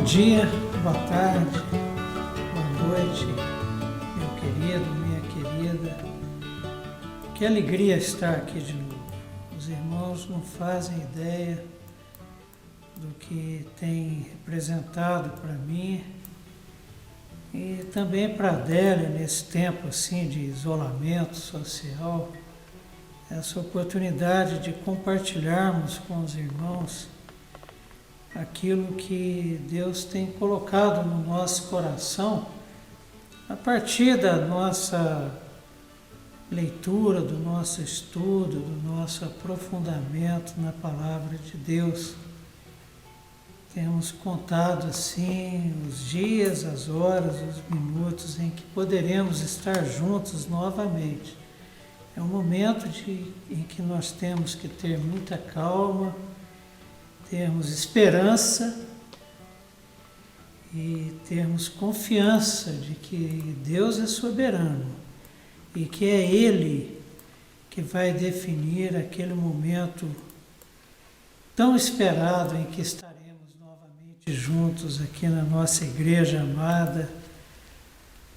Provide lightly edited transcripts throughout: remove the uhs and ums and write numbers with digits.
dia, boa tarde, boa noite, meu querido, minha querida. Que alegria estar aqui de novo. Os irmãos não fazem ideia do que tem representado para mim e também para a Adélia nesse tempo assim de isolamento social, essa oportunidade de compartilharmos com os irmãos aquilo que Deus tem colocado no nosso coração a partir da nossa leitura, do nosso estudo, do nosso aprofundamento na Palavra de Deus. Temos contado assim os dias, as horas, os minutos em que poderemos estar juntos novamente. É um momento em que nós temos que ter muita calma, termos esperança e termos confiança de que Deus é soberano e que é Ele que vai definir aquele momento tão esperado em que estaremos novamente juntos aqui na nossa igreja amada,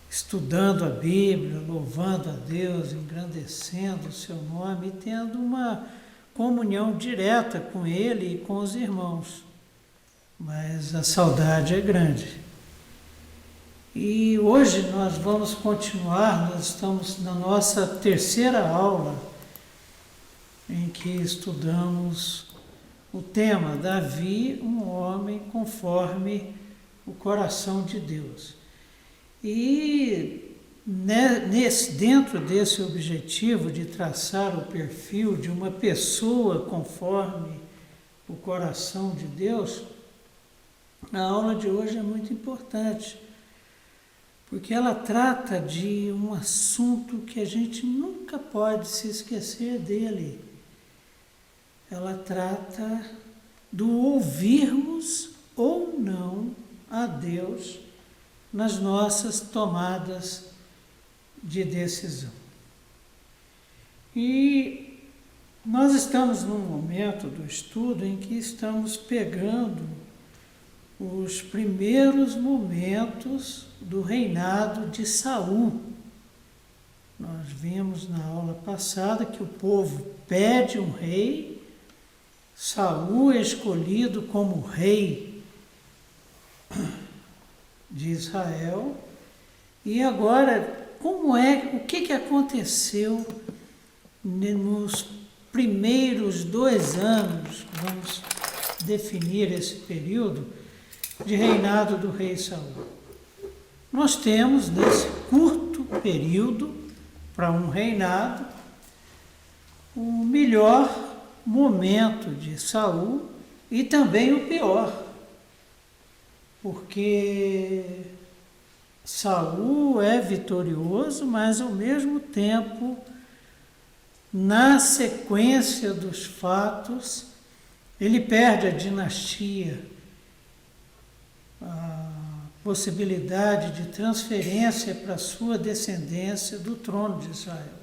estudando a Bíblia, louvando a Deus, engrandecendo o seu nome e tendo uma comunhão direta com Ele e com os irmãos. Mas a saudade é grande. E hoje nós vamos continuar, nós estamos na nossa terceira aula, em que estudamos o tema Davi, um homem conforme o coração de Deus. E dentro desse objetivo de traçar o perfil de uma pessoa conforme o coração de Deus, a aula de hoje é muito importante, porque ela trata de um assunto que a gente nunca pode se esquecer dele. Ela trata do ouvirmos ou não a Deus nas nossas tomadas de decisão. E nós estamos num momento do estudo em que estamos pegando os primeiros momentos do reinado de Saul. Nós vimos na aula passada que o povo pede um rei, Saul é escolhido como rei de Israel, e agora o que aconteceu nos primeiros 2 anos, vamos definir esse período, de reinado do rei Saul. Nós temos, nesse curto período, para um reinado, o melhor momento de Saul e também o pior, porque Saul é vitorioso, mas ao mesmo tempo, na sequência dos fatos, ele perde a dinastia, a possibilidade de transferência para sua descendência do trono de Israel.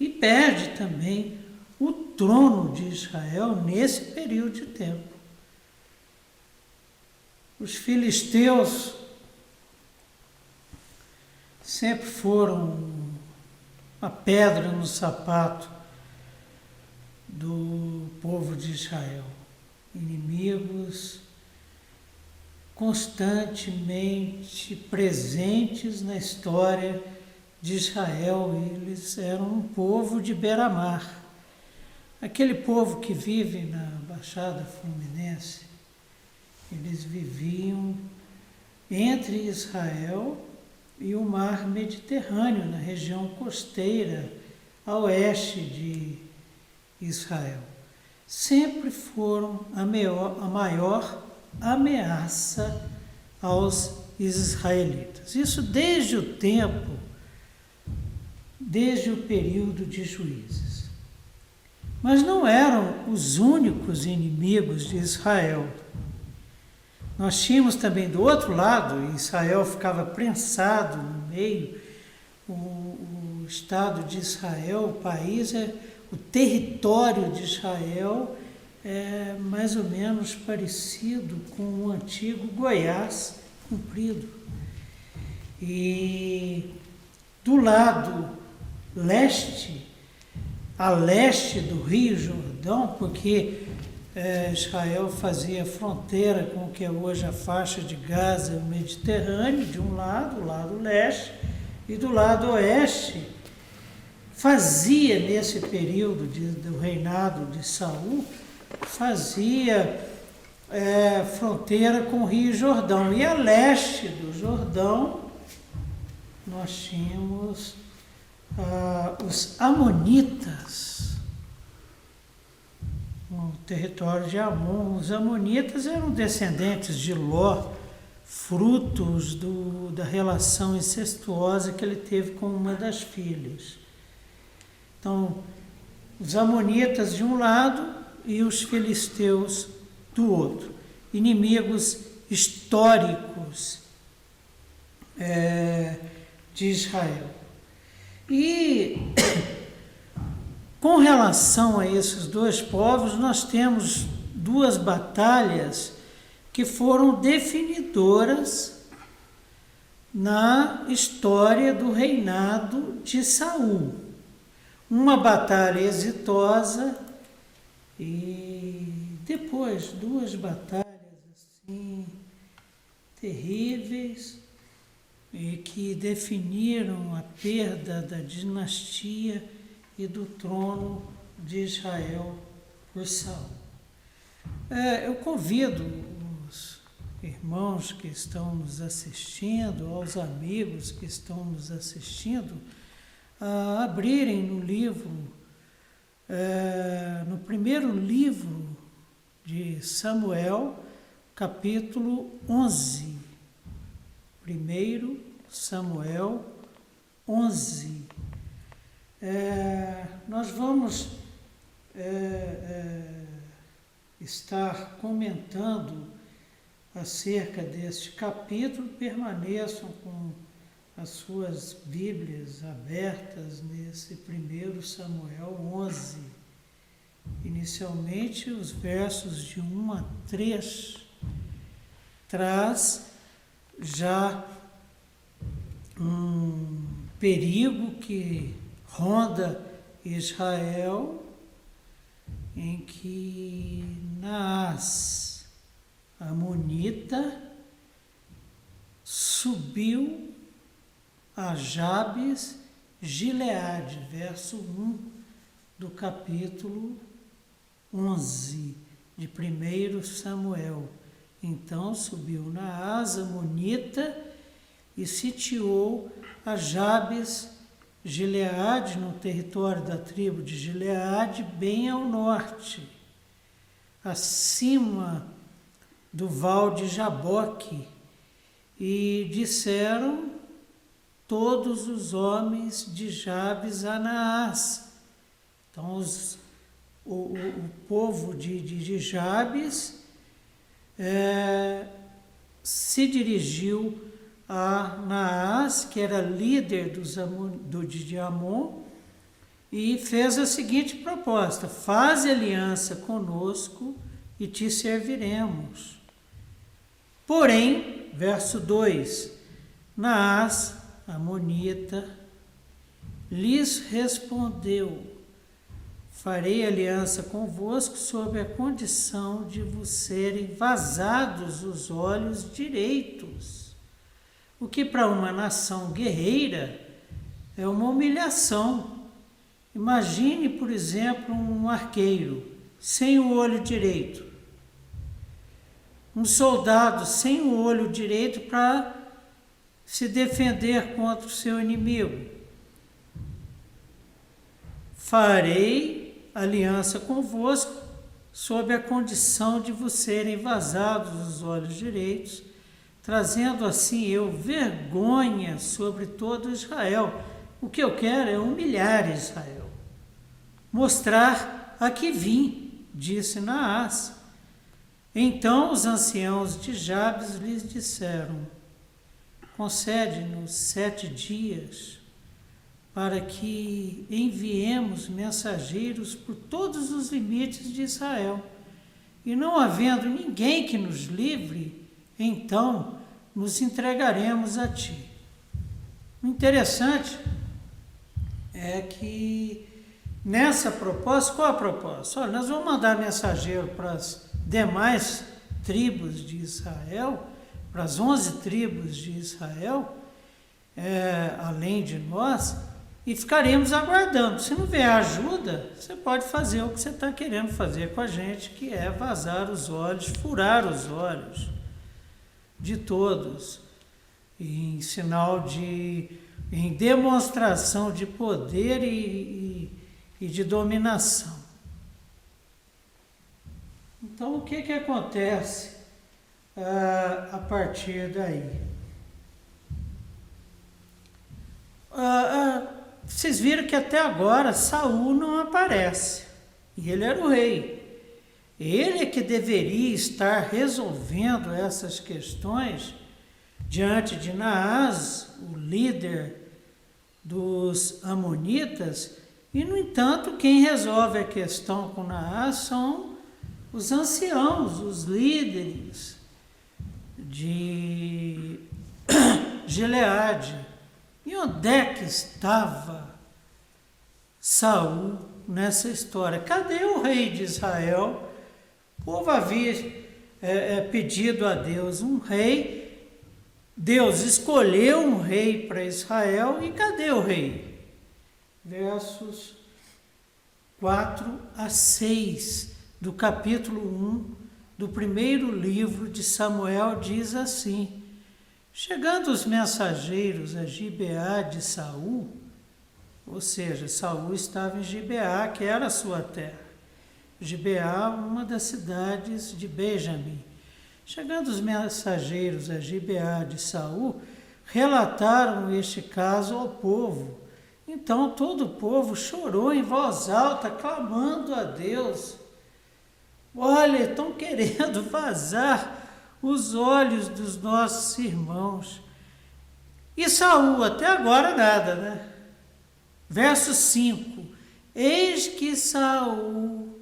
E perde também o trono de Israel nesse período de tempo. Os filisteus sempre foram a pedra no sapato do povo de Israel. Inimigos constantemente presentes na história de Israel. Eles eram um povo de beira-mar. Aquele povo que vive na Baixada Fluminense, eles viviam entre Israel e o mar Mediterrâneo, na região costeira, a oeste de Israel. Sempre foram a maior ameaça aos israelitas. Isso desde o período de Juízes. Mas não eram os únicos inimigos de Israel. Nós tínhamos também do outro lado, Israel ficava prensado no meio, o Estado de Israel, o país, o território de Israel mais ou menos parecido com o antigo Goiás comprido. E do lado leste, a leste do Rio Jordão, porque Israel fazia fronteira com o que é hoje a faixa de Gaza e o Mediterrâneo, de um lado, o lado leste, e do lado oeste, fazia nesse período do reinado de Saul, fazia fronteira com o Rio Jordão. E a leste do Jordão, nós tínhamos os amonitas, no território de Amon. Os amonitas eram descendentes de Ló, frutos da relação incestuosa que ele teve com uma das filhas. Então, os amonitas de um lado e os filisteus do outro, inimigos históricos de Israel. E com relação a esses dois povos, nós temos duas batalhas que foram definidoras na história do reinado de Saul. Uma batalha exitosa e depois duas batalhas assim terríveis e que definiram a perda da dinastia e do trono de Israel por Saul. Eu convido os irmãos que estão nos assistindo, aos amigos que estão nos assistindo, a abrirem no livro, no primeiro livro de Samuel, capítulo 11. 1 Samuel 11. Nós vamos estar comentando acerca deste capítulo. Permaneçam com as suas Bíblias abertas nesse 1 Samuel 11. Inicialmente, os versos de 1 a 3 traz já um perigo que ronda Israel, em que Naás, amonita, subiu a Jabes Gileade, verso 1 do capítulo 11 de 1 Samuel. Então subiu Naás, amonita, e sitiou a Jabes Gileade, no território da tribo de Gileade, bem ao norte, acima do val de Jaboque. E disseram todos os homens de Jabes a Naás. Então o povo de Jabes se dirigiu a Naás, que era líder de Amon, e fez a seguinte proposta: faze aliança conosco e te serviremos. Porém, verso 2, Naás, amonita, lhes respondeu: farei aliança convosco sob a condição de vos serem vazados os olhos direitos, o que para uma nação guerreira é uma humilhação. Imagine, por exemplo, um arqueiro sem o olho direito, um soldado sem o olho direito para se defender contra o seu inimigo. Farei aliança convosco sob a condição de vos serem vazados os olhos direitos, trazendo assim eu vergonha sobre todo Israel. O que eu quero é humilhar Israel, mostrar a que vim, disse Naás. Então os anciãos de Jabes lhes disseram: concede-nos 7 dias para que enviemos mensageiros por todos os limites de Israel, e não havendo ninguém que nos livre, então nos entregaremos a ti. O interessante é que nessa proposta, qual a proposta? Olha, nós vamos mandar mensageiro para as demais tribos de Israel, para as 11 tribos de Israel, além de nós, e ficaremos aguardando. Se não vier ajuda, você pode fazer o que você está querendo fazer com a gente, que é vazar os olhos, furar os olhos de todos, em em demonstração de poder e de dominação. Então, o que acontece a partir daí? Vocês viram que até agora Saul não aparece, e ele era o rei. Ele é que deveria estar resolvendo essas questões diante de Naás, o líder dos amonitas, e, no entanto, quem resolve a questão com Naás são os anciãos, os líderes de Gileade. E onde é que estava Saul nessa história? Cadê o rei de Israel? O povo havia pedido a Deus um rei, Deus escolheu um rei para Israel, e cadê o rei? Versos 4 a 6 do capítulo 1 do primeiro livro de Samuel diz assim: chegando os mensageiros a Gibeá de Saul, ou seja, Saul estava em Gibeá, que era a sua terra. Gibeá, uma das cidades de Benjamim. Chegando os mensageiros a Gibeá de Saul, relataram este caso ao povo. Então todo o povo chorou em voz alta, clamando a Deus. Olha, estão querendo vazar os olhos dos nossos irmãos. E Saul, até agora nada, né? Verso 5. Eis que Saul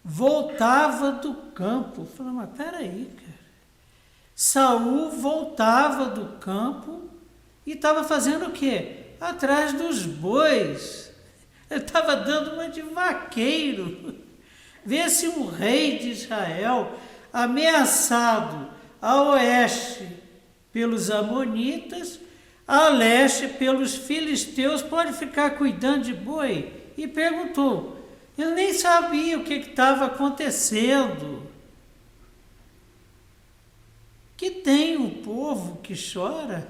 voltava do campo. Falei, mas peraí, cara. Saul voltava do campo e estava fazendo o quê? Atrás dos bois. Ele estava dando uma de vaqueiro. Vê se um rei de Israel, ameaçado a oeste pelos amonitas, a leste pelos filisteus, pode ficar cuidando de boi? E perguntou. Ele nem sabia o que estava acontecendo. Que tem um povo que chora?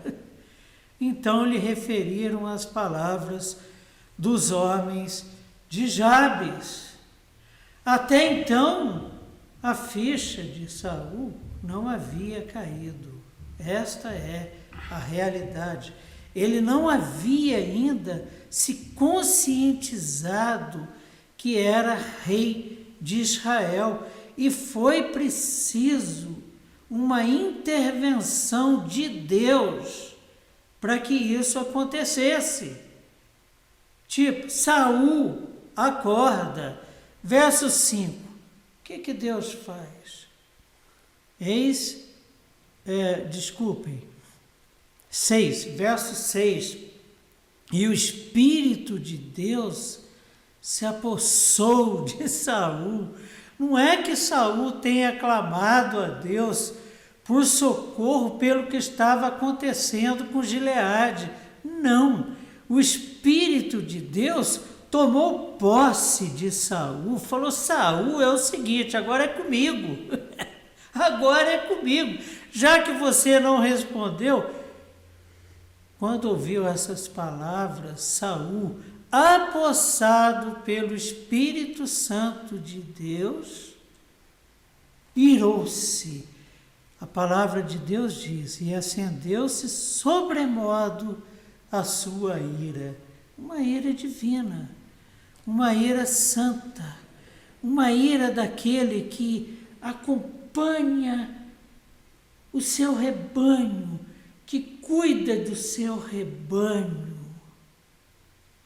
Então lhe referiram as palavras dos homens de Jabes. Até então, a ficha de Saul não havia caído. Esta é a realidade. Ele não havia ainda se conscientizado que era rei de Israel, e foi preciso uma intervenção de Deus para que isso acontecesse. Tipo, Saul acorda. Verso 5. O que Deus faz? Desculpem. 6, verso 6. E o Espírito de Deus se apossou de Saul. Não é que Saul tenha clamado a Deus por socorro pelo que estava acontecendo com Gileade. Não. O Espírito de Deus tomou posse de Saul, falou: Saul, é o seguinte, agora é comigo. Agora é comigo. Já que você não respondeu. Quando ouviu essas palavras, Saul, apossado pelo Espírito Santo de Deus, irou-se. A palavra de Deus diz: e acendeu-se sobremodo a sua ira. Uma ira divina, uma ira santa, uma ira daquele que acompanha o seu rebanho, que cuida do seu rebanho,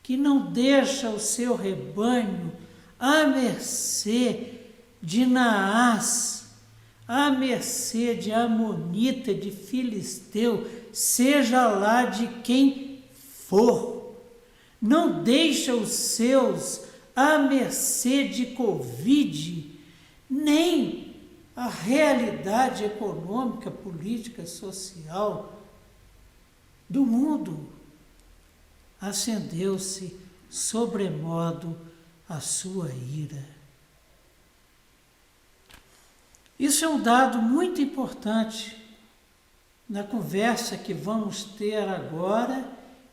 que não deixa o seu rebanho à mercê de Naás, à mercê de amonita, de filisteu, seja lá de quem for. Não deixa os seus à mercê de Covid, nem a realidade econômica, política, social do mundo. Acendeu-se sobremodo a sua ira. Isso é um dado muito importante na conversa que vamos ter agora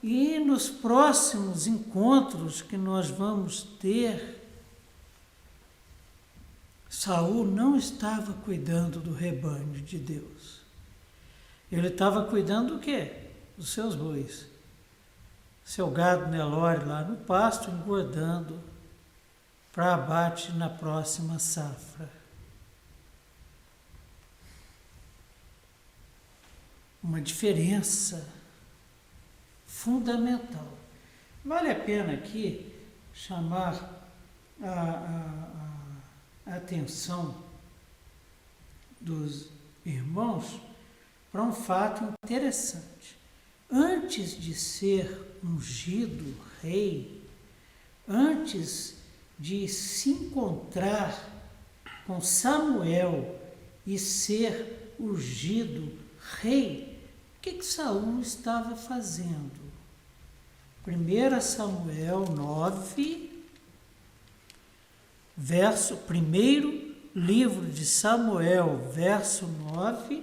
e nos próximos encontros que nós vamos ter. Saul não estava cuidando do rebanho de Deus. Ele estava cuidando do quê? Dos seus bois. Seu gado Nelore lá no pasto, engordando para abate na próxima safra. Uma diferença fundamental. Vale a pena aqui chamar a atenção dos irmãos para um fato interessante. Antes de ser ungido rei, antes de se encontrar com Samuel e ser ungido rei, o que Saul estava fazendo? 1 Samuel 9, primeiro livro de Samuel, verso 9,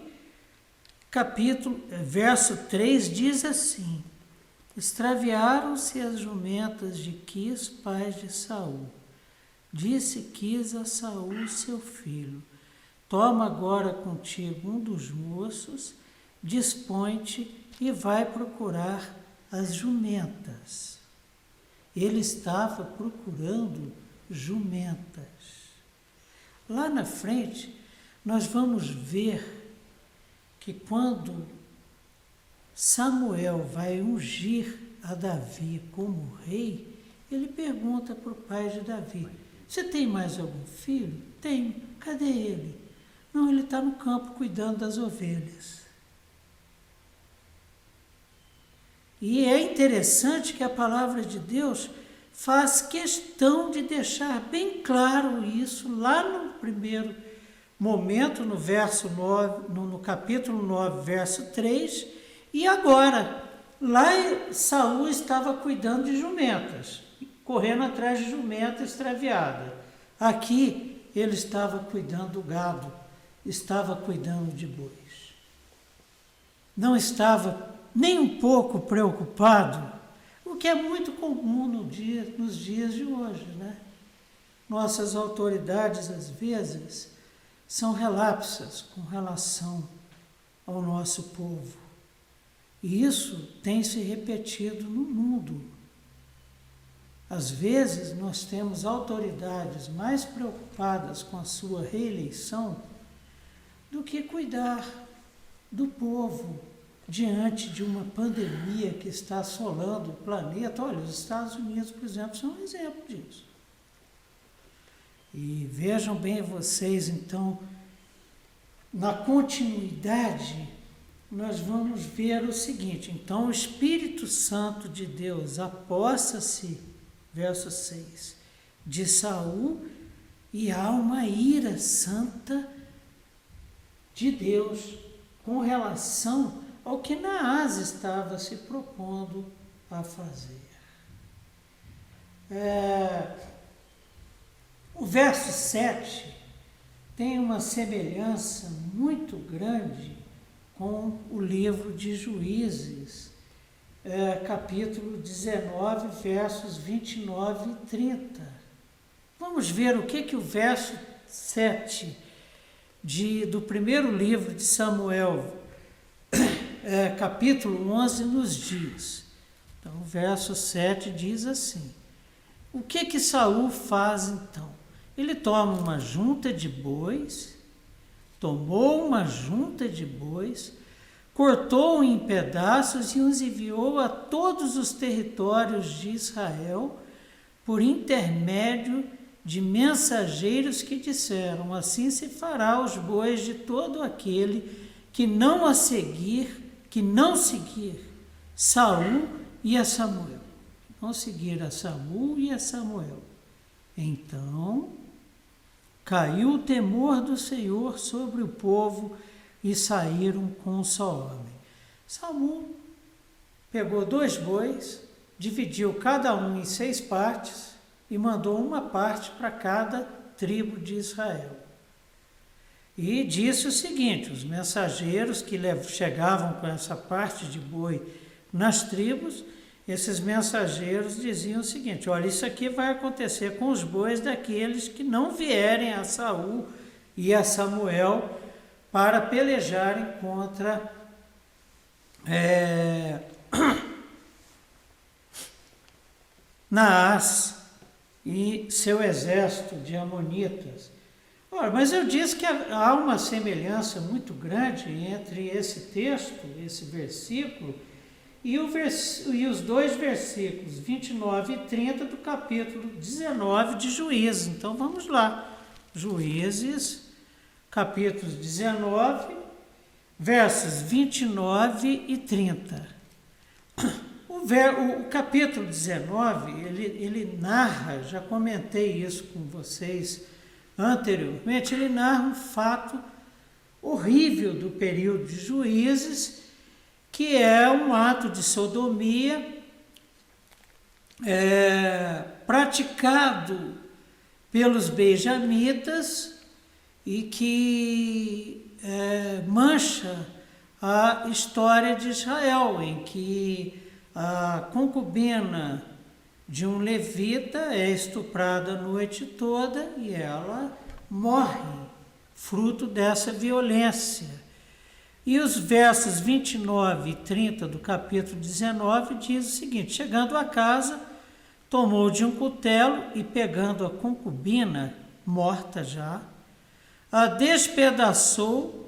verso 3 diz assim: extraviaram-se as jumentas de Quis, pai de Saul. Disse Quis a Saul, seu filho: toma agora contigo um dos moços, dispõe-te e vai procurar as jumentas. Ele estava procurando jumentas. Lá na frente, nós vamos ver que quando Samuel vai ungir a Davi como rei, ele pergunta para o pai de Davi: você tem mais algum filho? Tenho. Cadê ele? Não, ele está no campo cuidando das ovelhas. E é interessante que a palavra de Deus faz questão de deixar bem claro isso lá no primeiro momento, no verso 9, no capítulo 9, verso 3, e agora, lá Saul estava cuidando de jumentas, correndo atrás de jumenta extraviada. Aqui ele estava cuidando do gado, estava cuidando de bois. Não estava nem um pouco preocupado, o que é muito comum nos dias de hoje, né? Nossas autoridades, às vezes, são relapsas com relação ao nosso povo. E isso tem se repetido no mundo. Às vezes, nós temos autoridades mais preocupadas com a sua reeleição do que cuidar do povo diante de uma pandemia que está assolando o planeta. Olha, os Estados Unidos, por exemplo, são um exemplo disso. E vejam bem vocês, então, na continuidade, nós vamos ver o seguinte: então o Espírito Santo de Deus apossa-se, verso 6, de Saul, e há uma ira santa de Deus com relação ao que Naás estava se propondo a fazer. O verso 7 tem uma semelhança muito grande com o livro de Juízes, capítulo 19, versos 29 e 30. Vamos ver o que o verso 7 do primeiro livro de Samuel, capítulo 11, nos diz. Então, o verso 7 diz assim: o que Saul faz então? Ele tomou uma junta de bois, cortou em pedaços e os enviou a todos os territórios de Israel por intermédio de mensageiros que disseram: assim se fará aos bois de todo aquele que não seguir Saul e a Samuel. Não seguir a Saul e a Samuel. Então caiu o temor do Senhor sobre o povo e saíram com um só homem. Saul pegou 2 bois, dividiu cada um em 6 partes e mandou uma parte para cada tribo de Israel. E disse o seguinte: os mensageiros que chegavam com essa parte de boi nas tribos, esses mensageiros diziam o seguinte: olha, isso aqui vai acontecer com os bois daqueles que não vierem a Saul e a Samuel para pelejarem contra Naás e seu exército de amonitas. Ora, mas eu disse que há uma semelhança muito grande entre esse texto, esse versículo, e os 2 versículos 29 e 30 do capítulo 19 de Juízes. Então vamos lá. Juízes, capítulo 19, versos 29 e 30. O capítulo 19, ele narra, já comentei isso com vocês anteriormente, ele narra um fato horrível do período de Juízes, que é um ato de sodomia praticado pelos benjamitas e que mancha a história de Israel, em que a concubina de um levita é estuprada a noite toda e ela morre, fruto dessa violência. E os versos 29 e 30 do capítulo 19 diz o seguinte: chegando a casa, tomou de um cutelo e, pegando a concubina, morta já, a despedaçou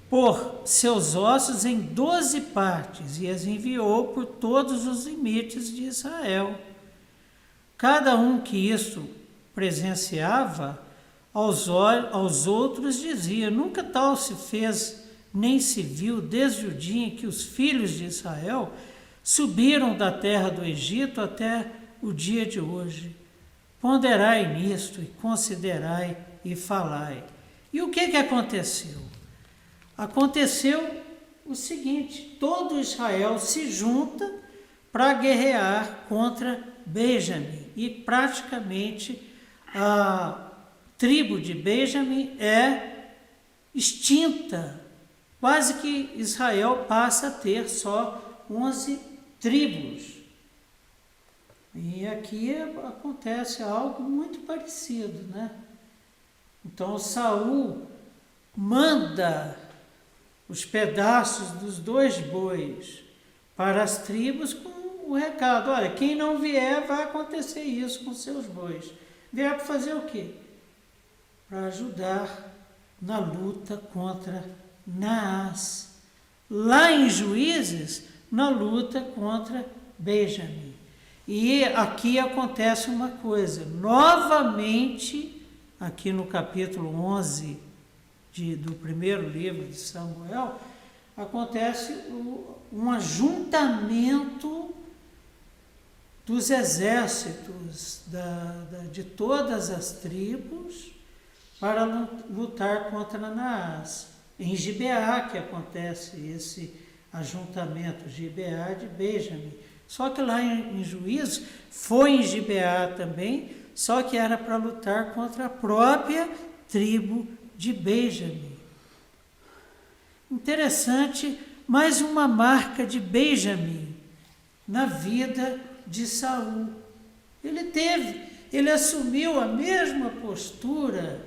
por seus ossos em 12 partes e as enviou por todos os limites de Israel. Cada um que isso presenciava, aos outros dizia: nunca tal se fez, nem se viu, desde o dia em que os filhos de Israel subiram da terra do Egito até o dia de hoje. Ponderai nisto e considerai e falai. E o que aconteceu? Aconteceu o seguinte: todo Israel se junta para guerrear contra Benjamim e praticamente a tribo de Benjamim é extinta. Quase que Israel passa a ter só 11 tribos. E aqui acontece algo muito parecido, né? Então Saul manda os pedaços dos 2 bois para as tribos com o recado: olha, quem não vier, vai acontecer isso com seus bois. Vier para fazer o quê? Para ajudar na luta contra Naás. Lá em Juízes, na luta contra Benjamim. E aqui acontece uma coisa, novamente, aqui no capítulo 11 do primeiro livro de Samuel, acontece um ajuntamento dos exércitos de todas as tribos para lutar contra Naás. Em Gibeá que acontece esse ajuntamento, Gibeá de Benjamim. Só que lá em Juízes, foi em Gibeá também, só que era para lutar contra a própria tribo de Benjamim. Interessante, mais uma marca de Benjamim na vida de Saul. Ele assumiu a mesma postura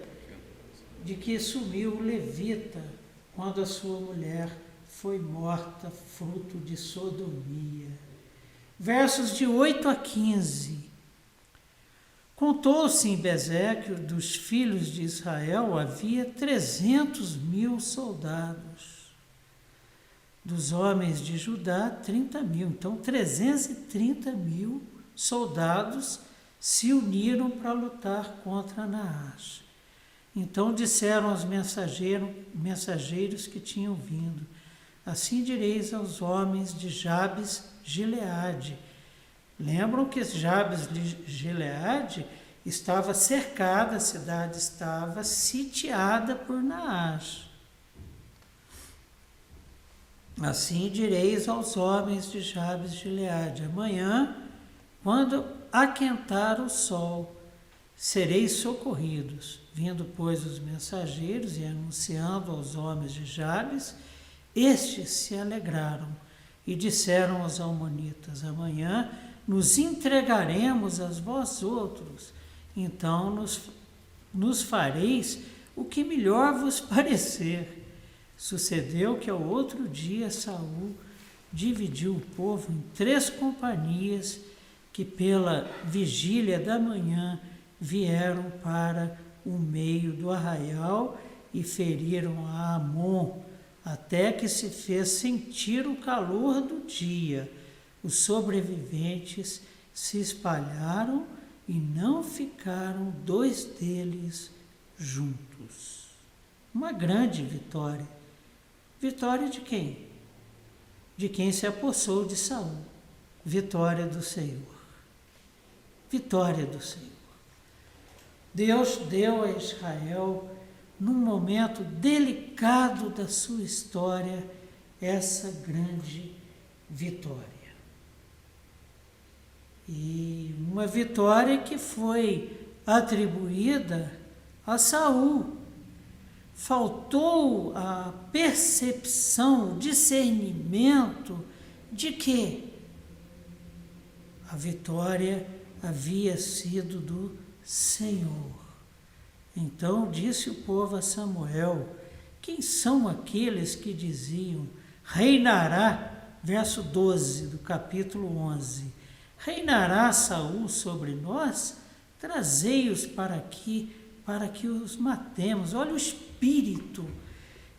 de que assumiu o levita quando a sua mulher foi morta, fruto de sodomia. Versos de 8 a 15. Contou-se em Bezeque dos filhos de Israel havia 300.000 soldados. Dos homens de Judá, 30.000. Então, 330.000 soldados se uniram para lutar contra Naás. Então disseram aos mensageiros que tinham vindo: assim direis aos homens de Jabes Gileade. Lembram que Jabes Gileade estava cercada, a cidade estava sitiada por Naás. Assim direis aos homens de Jabes Gileade: amanhã, quando aquentar o sol, sereis socorridos. Vindo, pois, os mensageiros e anunciando aos homens de Jabes, estes se alegraram e disseram aos amonitas: amanhã nos entregaremos a vós outros, então nos fareis o que melhor vos parecer. Sucedeu que ao outro dia Saul dividiu o povo em 3 companhias que pela vigília da manhã vieram para o meio do arraial e feriram a Amon, até que se fez sentir o calor do dia. Os sobreviventes se espalharam e não ficaram 2 deles juntos. Uma grande vitória. Vitória de quem? De quem se apossou de Saul. Vitória do Senhor. Vitória do Senhor. Deus deu a Israel, num momento delicado da sua história, essa grande vitória. E uma vitória que foi atribuída a Saul. Faltou a percepção, o discernimento de que a vitória havia sido do Senhor. Então disse o povo a Samuel: quem são aqueles que diziam, reinará, verso 12 do capítulo 11, reinará Saul sobre nós? Trazei-os para aqui, para que os matemos. Olha o espírito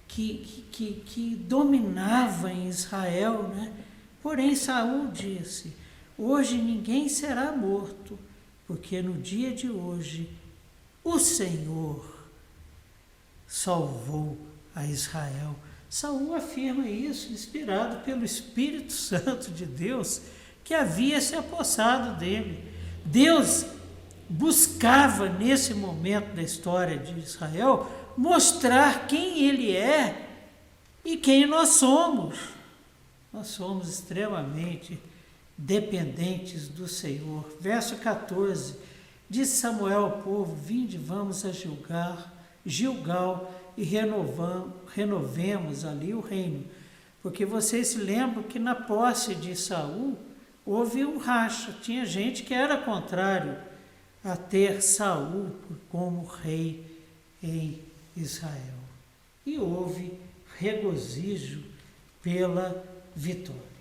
que dominava em Israel, né? Porém Saul disse: hoje ninguém será morto, porque no dia de hoje o Senhor salvou a Israel. Saul afirma isso, inspirado pelo Espírito Santo de Deus, que havia se apossado dele. Deus buscava, nesse momento da história de Israel, mostrar quem ele é e quem nós somos. Nós somos extremamente dependentes do Senhor. Verso 14, disse Samuel ao povo: vinde, vamos a Gilgal e renovemos ali o reino. Porque vocês se lembram que na posse de Saul houve um racha, tinha gente que era contrário a ter Saul como rei em Israel. E houve regozijo pela vitória.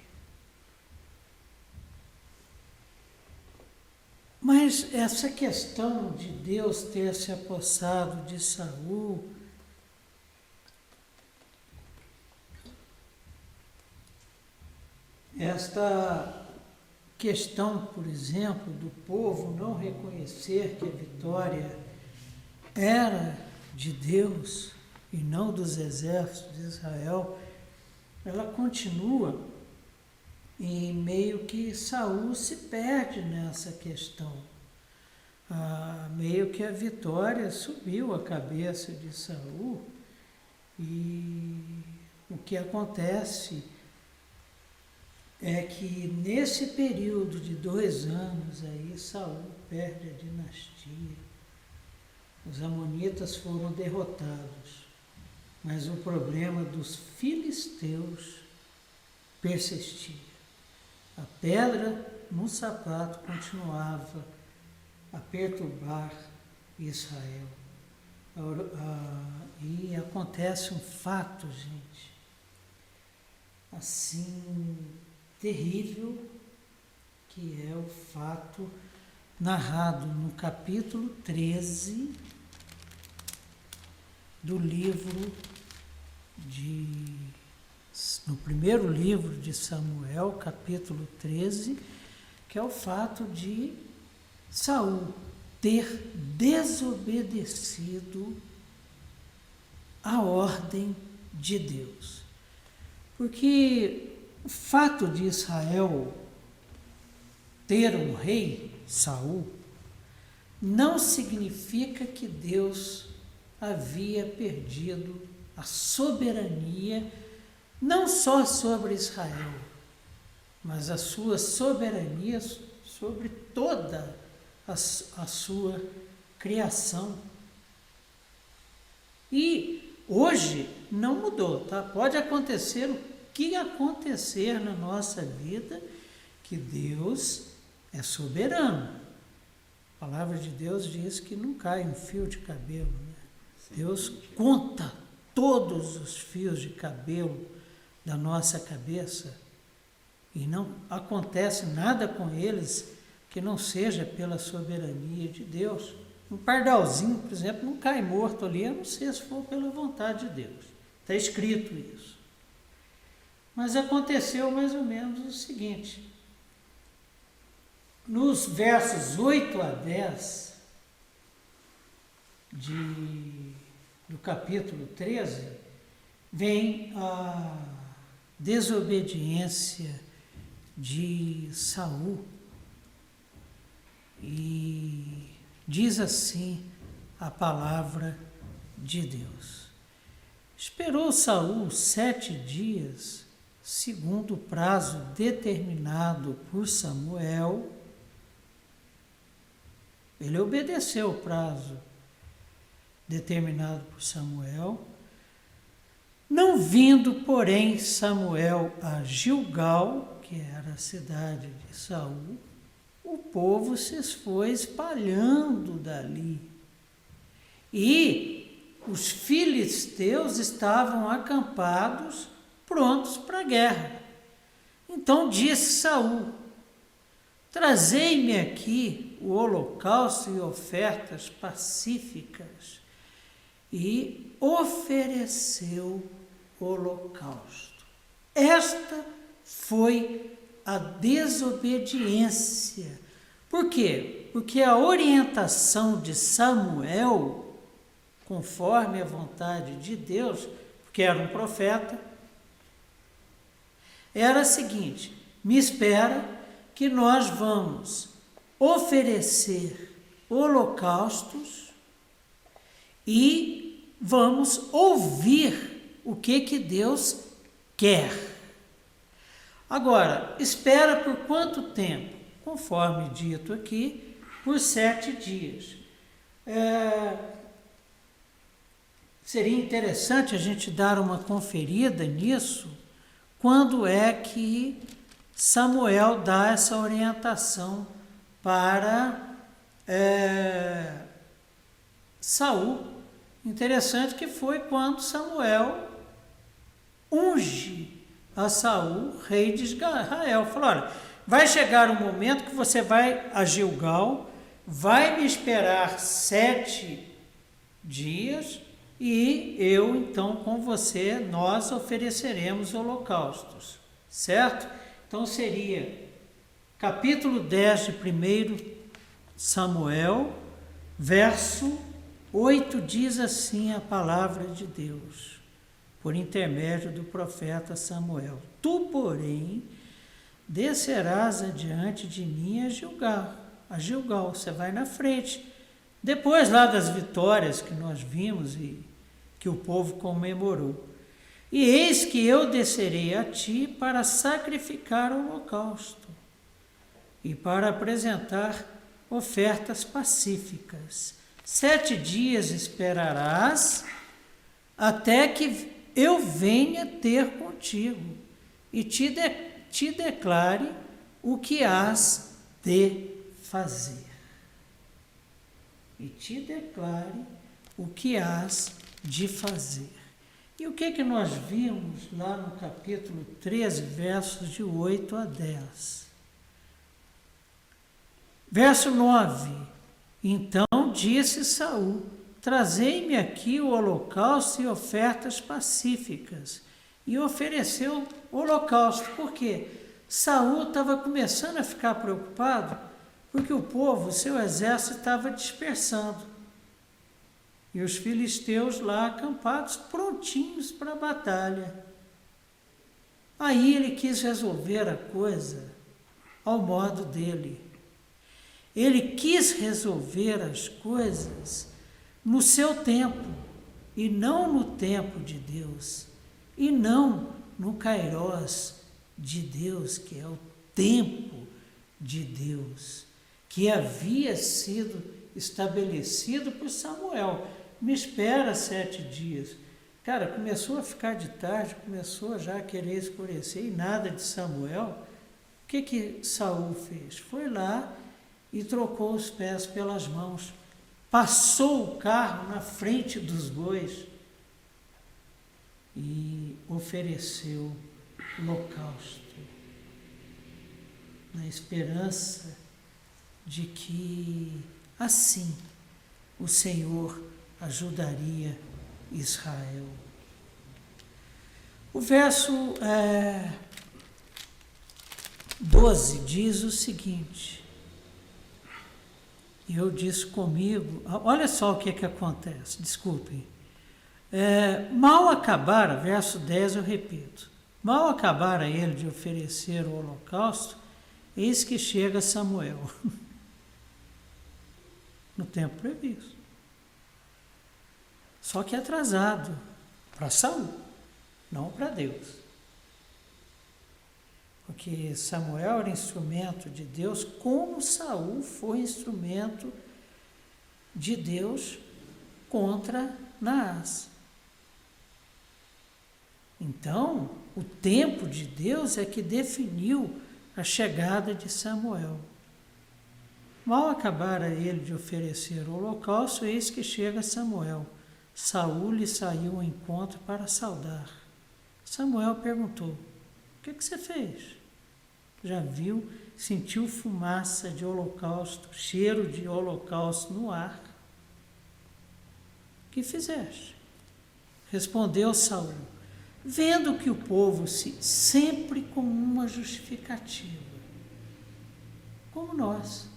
Mas essa questão de Deus ter se apossado de Saul, esta questão, por exemplo, do povo não reconhecer que a vitória era de Deus e não dos exércitos de Israel, ela continua e meio que Saul se perde nessa questão. Meio que a vitória subiu a cabeça de Saul e o que acontece é que nesse período de 2 anos aí, Saul perde a dinastia. Os amonitas foram derrotados, mas o problema dos filisteus persistia. A pedra no sapato continuava a perturbar Israel. E acontece um fato, gente, assim, terrível, que é o fato narrado no capítulo 13 do livro no primeiro livro de Samuel, capítulo 13, que é o fato de Saul ter desobedecido a ordem de Deus. Porque o fato de Israel ter um rei, Saul, não significa que Deus havia perdido a soberania, não só sobre Israel, mas a sua soberania sobre toda a sua criação. E hoje não mudou, tá? Pode acontecer o que acontecer na nossa vida, que Deus é soberano. A palavra de Deus diz que não cai um fio de cabelo, né? Deus conta todos os fios de cabelo da nossa cabeça e não acontece nada com eles que não seja pela soberania de Deus. Um pardalzinho, por exemplo, não cai morto ali, a não ser se for pela vontade de Deus. Está escrito isso. Mas aconteceu mais ou menos o seguinte. Nos versos 8 a 10 do capítulo 13, vem a desobediência de Saul. E diz assim a palavra de Deus. Esperou Saul 7 dias, segundo o prazo determinado por Samuel. Ele obedeceu o prazo determinado por Samuel. Não vindo, porém, Samuel a Gilgal, que era a cidade de Saul, o povo se foi espalhando dali. E os filisteus estavam acampados, prontos para a guerra. Então disse Saul: trazei-me aqui o holocausto e ofertas pacíficas. E ofereceu holocausto. Esta foi a desobediência. Por quê? Porque a orientação de Samuel, conforme a vontade de Deus, porque era um profeta, era a seguinte: me espera que nós vamos oferecer holocaustos e vamos ouvir o que Deus quer. Agora, espera por quanto tempo? Conforme dito aqui, por 7 dias. Seria interessante a gente dar uma conferida nisso, quando é que Samuel dá essa orientação para Saul. Interessante que foi quando Samuel unge a Saul, rei de Israel. Falou: olha, vai chegar um momento que você vai a Gilgal, vai me esperar 7 dias e eu, então, com você, nós ofereceremos holocaustos. Certo? Então seria capítulo 10 de 1 Samuel, verso 8, diz assim a palavra de Deus, por intermédio do profeta Samuel: tu, porém, descerás adiante de mim a Gilgal, você vai na frente. Depois lá das vitórias que nós vimos e que o povo comemorou. E eis que eu descerei a ti para sacrificar o holocausto e para apresentar ofertas pacíficas. 7 dias esperarás até que eu venha ter contigo e te declare o que hás de fazer. E te declare o que hás de fazer. E o que nós vimos lá no capítulo 13, versos de 8 a 10? Verso 9: então disse Saul: trazei-me aqui o holocausto e ofertas pacíficas. E ofereceu o holocausto. Por quê? Saul estava começando a ficar preocupado Porque o povo, o seu exército estava dispersando. E os filisteus lá acampados, prontinhos para a batalha. Aí ele quis resolver a coisa ao modo dele. Ele quis resolver as coisas no seu tempo, e não no tempo de Deus, e não no kairós de Deus, que é o tempo de Deus, que havia sido estabelecido por Samuel. Me espera 7 dias. Cara, começou a ficar de tarde, começou já a querer escurecer, e nada de Samuel. O que Saul fez? Foi lá e trocou os pés pelas mãos. Passou o carro na frente dos bois e ofereceu holocausto, na esperança de que assim o Senhor ajudaria Israel. O verso 12 diz o seguinte: e eu disse comigo, olha só o que acontece, desculpem. Mal acabara, verso 10 eu repito, mal acabara ele de oferecer o holocausto, eis que chega Samuel, no tempo previsto. Só que atrasado, para Saul, não para Deus. Porque Samuel era instrumento de Deus, como Saul foi instrumento de Deus contra Naás. Então, o tempo de Deus é que definiu a chegada de Samuel. Mal acabara ele de oferecer o holocausto, eis que chega Samuel. Saul lhe saiu ao encontro para saudar. Samuel perguntou: o que você fez? Já viu, sentiu fumaça de holocausto, cheiro de holocausto no ar. O que fizeste? Respondeu Saul, vendo que o povo sempre com uma justificativa, como nós,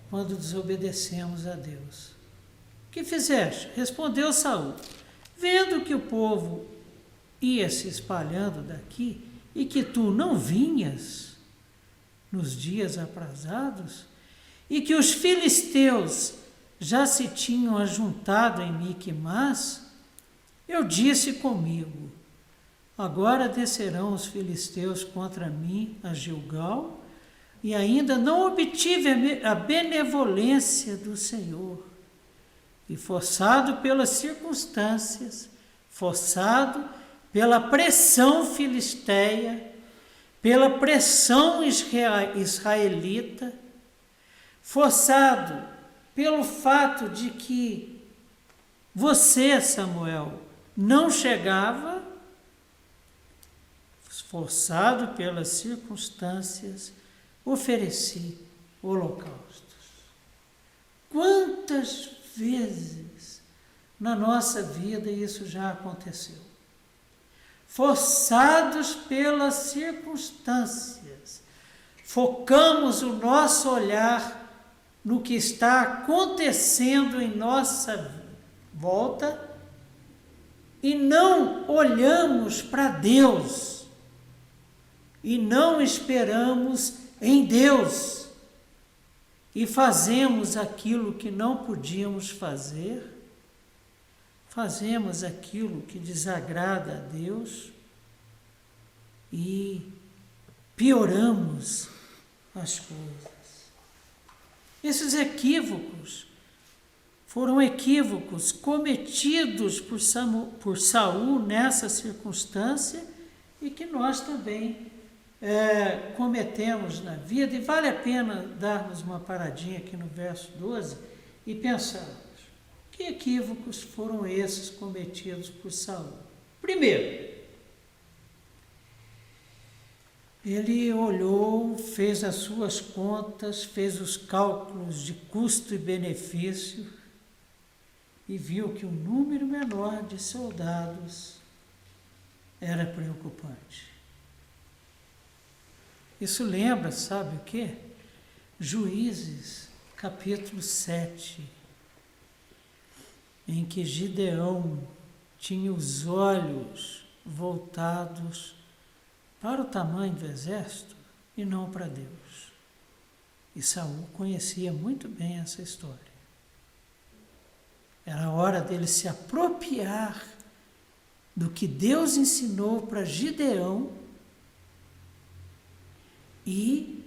quando desobedecemos a Deus. O que fizeste? Respondeu Saul, vendo que o povo ia se espalhando daqui e que tu não vinhas nos dias aprazados, e que os filisteus já se tinham ajuntado em Miquimás, eu disse comigo, agora descerão os filisteus contra mim a Gilgal, e ainda não obtive a benevolência do Senhor. E forçado pelas circunstâncias, forçado pela pressão filisteia, pela pressão israelita, forçado pelo fato de que você, Samuel, não chegava, forçado pelas circunstâncias, ofereci holocaustos. Quantas vezes na nossa vida isso já aconteceu? Forçados pelas circunstâncias, focamos o nosso olhar no que está acontecendo em nossa volta e não olhamos para Deus e não esperamos em Deus e fazemos aquilo que não podíamos fazer, fazemos aquilo que desagrada a Deus e pioramos as coisas. Esses equívocos foram equívocos cometidos por Saul nessa circunstância e que nós também cometemos na vida, e vale a pena darmos uma paradinha aqui no verso 12 e pensarmos, que equívocos foram esses cometidos por Saul? Primeiro, ele olhou, fez as suas contas, fez os cálculos de custo e benefício e viu que o número menor de soldados era preocupante. Isso lembra, sabe o quê? Juízes, capítulo 7, em que Gideão tinha os olhos voltados para o tamanho do exército e não para Deus. E Saul conhecia muito bem essa história. Era a hora dele se apropriar do que Deus ensinou para Gideão e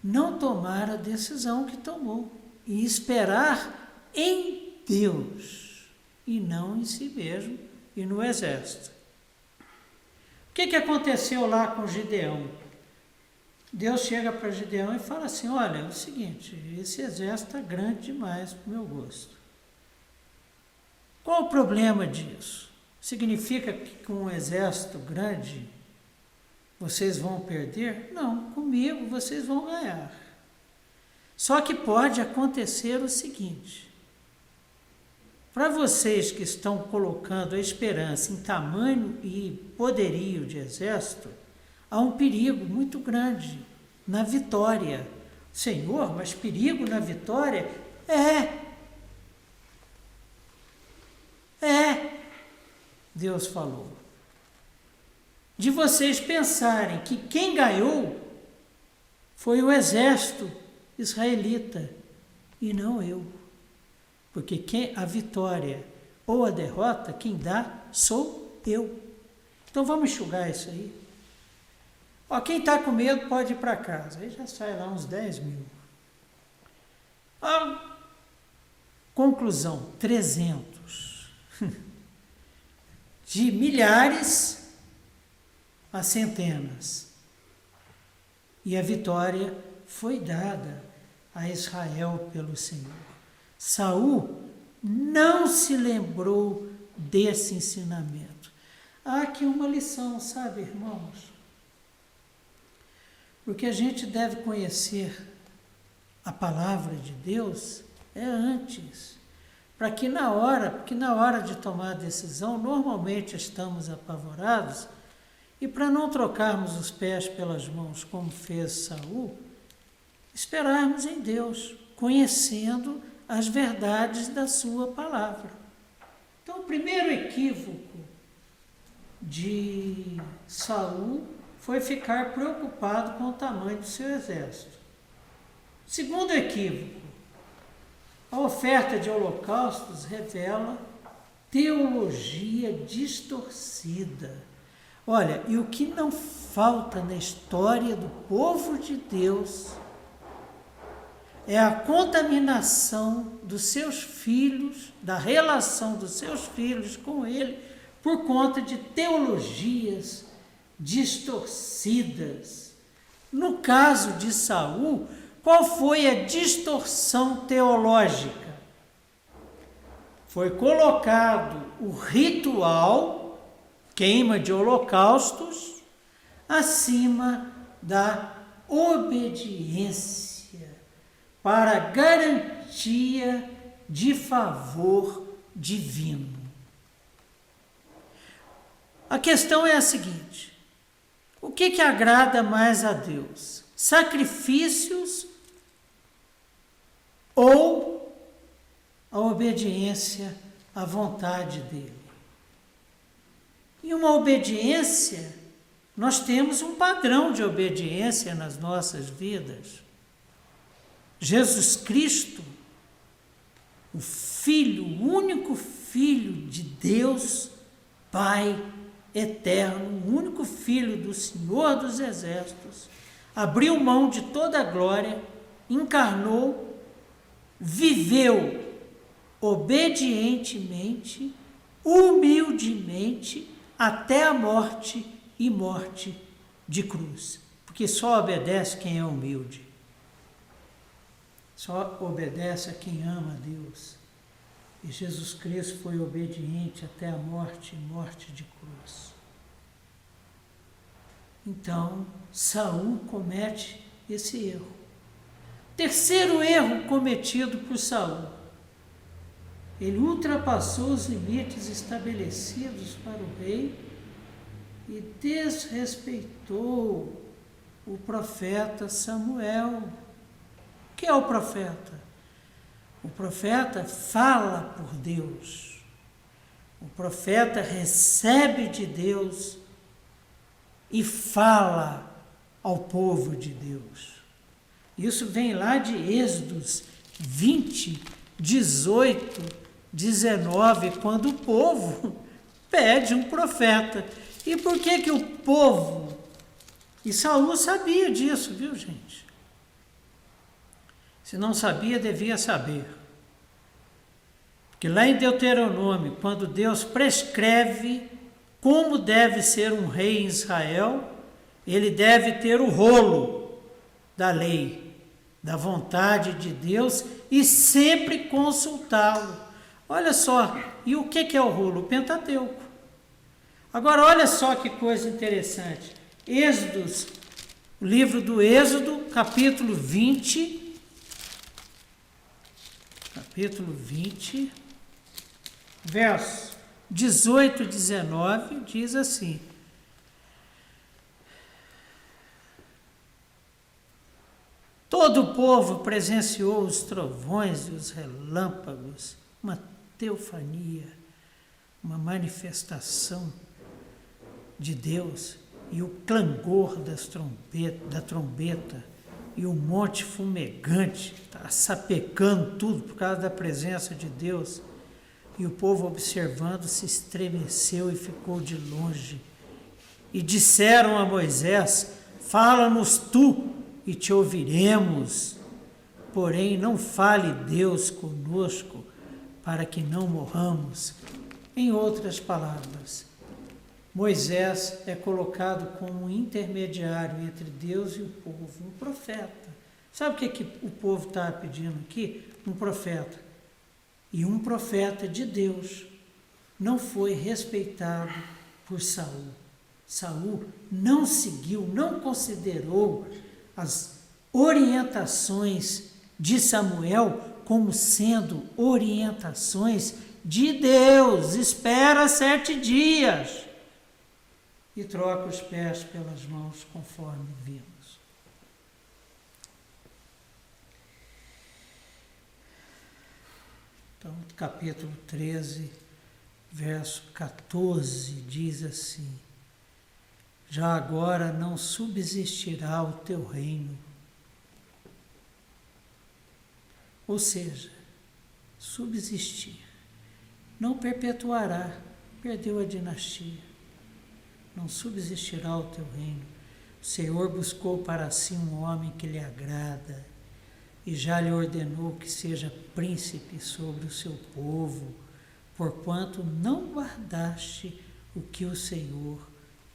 não tomar a decisão que tomou. E esperar em Deus e não em si mesmo e no exército. O que aconteceu lá com Gideão? Deus chega para Gideão e fala assim, olha, é o seguinte, esse exército está grande demais para o meu gosto. Qual o problema disso? Significa que com um exército grande vocês vão perder? Não, comigo vocês vão ganhar. Só que pode acontecer o seguinte, para vocês que estão colocando a esperança em tamanho e poderio de exército, há um perigo muito grande na vitória. Senhor, mas perigo na vitória? Deus falou. De vocês pensarem que quem ganhou foi o exército israelita e não eu. Porque a vitória ou a derrota, quem dá sou eu. Então vamos enxugar isso aí. Quem está com medo pode ir para casa. Aí já sai lá uns 10 mil. Conclusão, 300. De milhares a centenas. E a vitória foi dada a Israel pelo Senhor. Saul não se lembrou desse ensinamento. Há aqui uma lição, sabe, irmãos? Porque a gente deve conhecer a palavra de Deus antes. Porque na hora de tomar a decisão, normalmente estamos apavorados, e para não trocarmos os pés pelas mãos, como fez Saul, esperarmos em Deus, conhecendo as verdades da sua palavra. Então, o primeiro equívoco de Saul foi ficar preocupado com o tamanho do seu exército. Segundo equívoco, a oferta de holocaustos revela teologia distorcida. Olha, e o que não falta na história do povo de Deus é a contaminação dos seus filhos, da relação dos seus filhos com ele, por conta de teologias distorcidas. No caso de Saul, qual foi a distorção teológica? Foi colocado o ritual, queima de holocaustos, acima da obediência, para garantia de favor divino. A questão é a seguinte: o que agrada mais a Deus? Sacrifícios ou a obediência à vontade dele? E uma obediência, nós temos um padrão de obediência nas nossas vidas. Jesus Cristo, o Filho, o único Filho de Deus, Pai eterno, o único Filho do Senhor dos Exércitos, abriu mão de toda a glória, encarnou, viveu obedientemente, humildemente, até a morte e morte de cruz. Porque só obedece quem é humilde. Só obedece a quem ama a Deus. E Jesus Cristo foi obediente até a morte e morte de cruz. Então, Saul comete esse erro. Terceiro erro cometido por Saul. Ele ultrapassou os limites estabelecidos para o rei e desrespeitou o profeta Samuel. que é o profeta? O profeta fala por Deus. O profeta recebe de Deus e fala ao povo de Deus. Isso vem lá de Êxodos 20, 18, 19, quando o povo pede um profeta. E por que o povo... E Saul sabia disso, viu, gente? Se não sabia, devia saber. Porque lá em Deuteronômio, quando Deus prescreve como deve ser um rei em Israel, ele deve ter o rolo da lei, da vontade de Deus e sempre consultá-lo. Olha só, e o que é o rolo? O Pentateuco. Agora, olha só que coisa interessante. Êxodos, o livro do Êxodo, capítulo 20, versos 18 e 19, diz assim: todo o povo presenciou os trovões e os relâmpagos, uma teofania, uma manifestação de Deus, e o clangor da trombeta, e o monte fumegante, está sapecando tudo por causa da presença de Deus. E o povo, observando, se estremeceu e ficou de longe. E disseram a Moisés: fala-nos tu, e te ouviremos. Porém, não fale Deus conosco, para que não morramos. Em outras palavras, Moisés é colocado como um intermediário entre Deus e o povo, um profeta. Sabe o que o povo está pedindo aqui? Um profeta. E um profeta de Deus não foi respeitado por Saul. Saul não seguiu, não considerou as orientações de Samuel como sendo orientações de Deus. Espera 7 dias e troca os pés pelas mãos, conforme vimos. Então, capítulo 13, verso 14, diz assim: já agora não subsistirá o teu reino. Ou seja, subsistir. Não perpetuará, perdeu a dinastia. Não subsistirá o teu reino. O Senhor buscou para si um homem que lhe agrada, e já lhe ordenou que seja príncipe sobre o seu povo, porquanto não guardaste o que o Senhor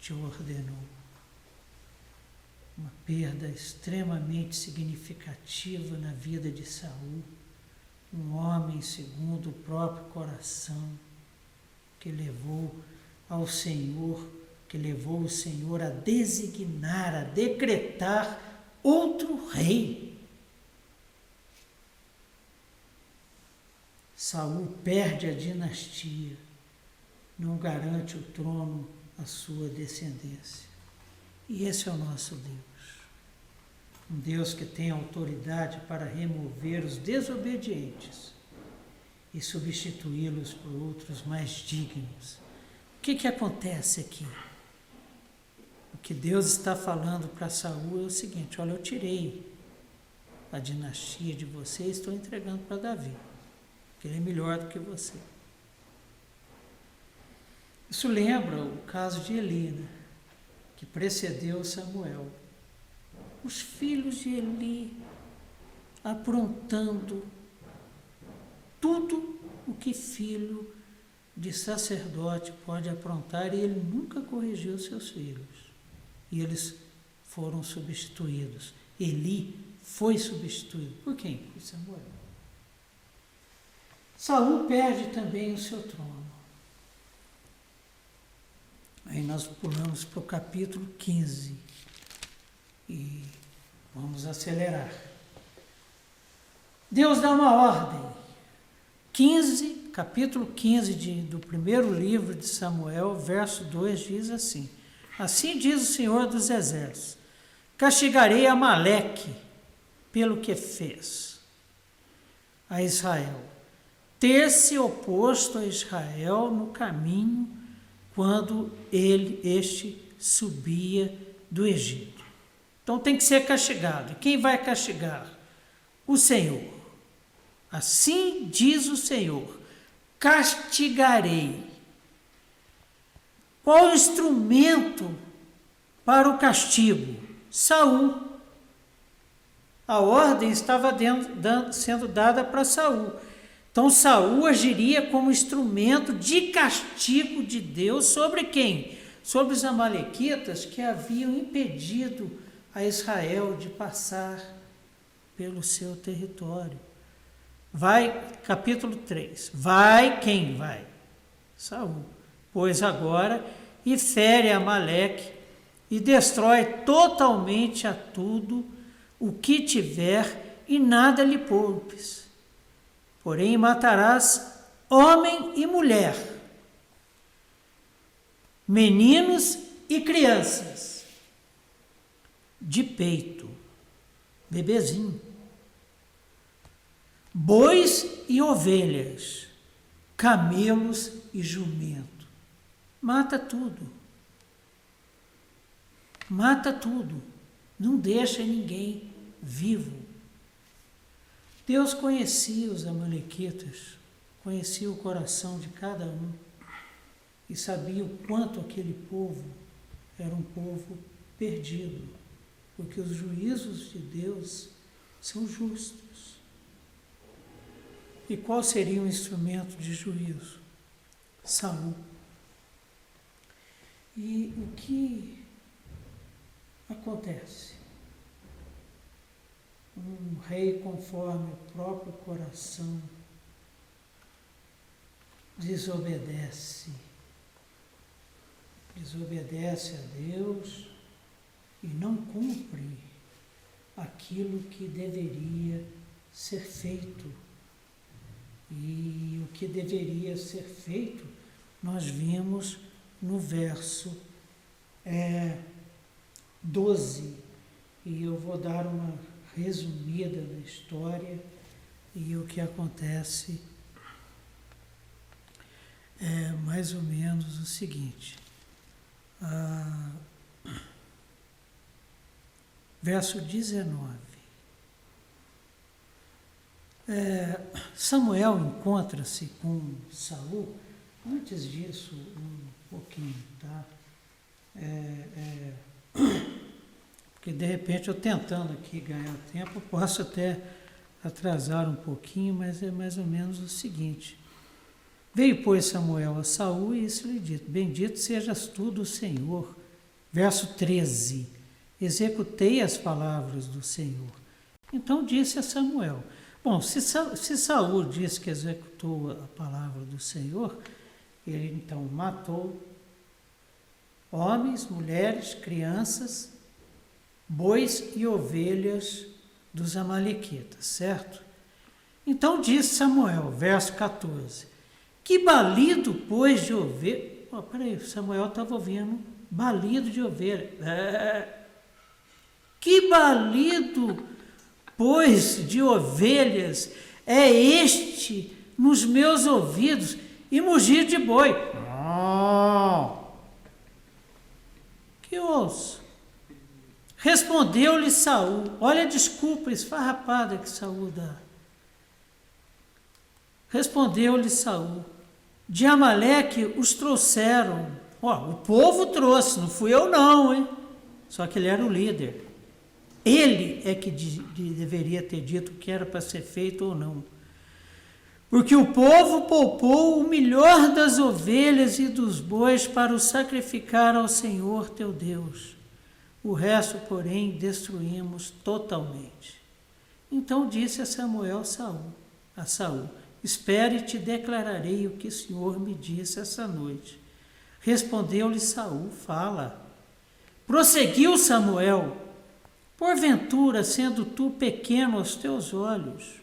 te ordenou. Uma perda extremamente significativa na vida de Saul, um homem segundo o próprio coração, que levou o Senhor a designar, a decretar outro rei. Saul perde a dinastia, não garante o trono à sua descendência. E esse é o nosso Deus. Um Deus que tem autoridade para remover os desobedientes e substituí-los por outros mais dignos. O que acontece aqui? O que Deus está falando para Saul é o seguinte: olha, eu tirei a dinastia de você e estou entregando para Davi, porque ele é melhor do que você. Isso lembra o caso de Eli, né? Que precedeu Samuel. Os filhos de Eli aprontando tudo o que filho de sacerdote pode aprontar, e ele nunca corrigiu seus filhos. E eles foram substituídos. Eli foi substituído. Por quem? Por Samuel. Saul perde também o seu trono. Aí nós pulamos para o capítulo 15 e vamos acelerar. Deus dá uma ordem. Capítulo 15 do primeiro livro de Samuel, verso 2, diz assim: assim diz o Senhor dos Exércitos: castigarei Amaleque pelo que fez a Israel, ter se oposto a Israel no caminho quando este subia do Egito. Então tem que ser castigado. E quem vai castigar? O Senhor. Assim diz o Senhor: castigarei. Qual o instrumento para o castigo? Saul. A ordem estava sendo dada para Saul. Então Saul agiria como instrumento de castigo de Deus sobre quem? Sobre os amalequitas que haviam impedido a Israel de passar pelo seu território. Vai, capítulo 3. Vai quem vai? Saul. Pois agora, e fere Amaleque, e destrói totalmente a tudo o que tiver, e nada lhe poupes. Porém matarás homem e mulher, meninos e crianças, de peito, bebezinho, bois e ovelhas, camelos e jumento. Mata tudo. Mata tudo. Não deixa ninguém vivo. Deus conhecia os amalequitas, conhecia o coração de cada um e sabia o quanto aquele povo era um povo perdido, porque os juízos de Deus são justos. E qual seria o instrumento de juízo? Saul. E o que acontece? Um rei conforme o próprio coração desobedece a Deus e não cumpre aquilo que deveria ser feito. E o que deveria ser feito, nós vimos no verso 12. E eu vou dar uma resumida da história, e o que acontece é mais ou menos o seguinte. Verso 19. Samuel encontra-se com Saul. Antes disso, um pouquinho, tá? Porque de repente eu tentando aqui ganhar tempo, posso até atrasar um pouquinho, mas é mais ou menos o seguinte. Veio, pois, Samuel a Saul e isso lhe disse: bendito sejas tu do Senhor. Verso 13. Executei as palavras do Senhor. Então disse a Samuel. Bom, se Saul disse que executou a palavra do Senhor, ele então matou homens, mulheres, crianças, bois e ovelhas dos amalequitas, certo? Então disse Samuel, verso 14, que balido, pois, de ovelha... peraí, Samuel estava ouvindo balido de ovelha. Que balido, pois, de ovelhas é este nos meus ouvidos e mugir de boi? Que ouço? Respondeu-lhe Saul. Olha a desculpa esfarrapada que Saul dá. Respondeu-lhe Saul. De Amaleque os trouxeram. O povo trouxe, não fui eu não, hein? Só que ele era o líder. Ele é que deveria ter dito o que era para ser feito ou não. Porque o povo poupou o melhor das ovelhas e dos bois para o sacrificar ao Senhor teu Deus. O resto, porém, destruímos totalmente. Então disse a Samuel a Saul, espere e te declararei o que o Senhor me disse essa noite. Respondeu-lhe Saul, fala. Prosseguiu Samuel, porventura, sendo tu pequeno aos teus olhos,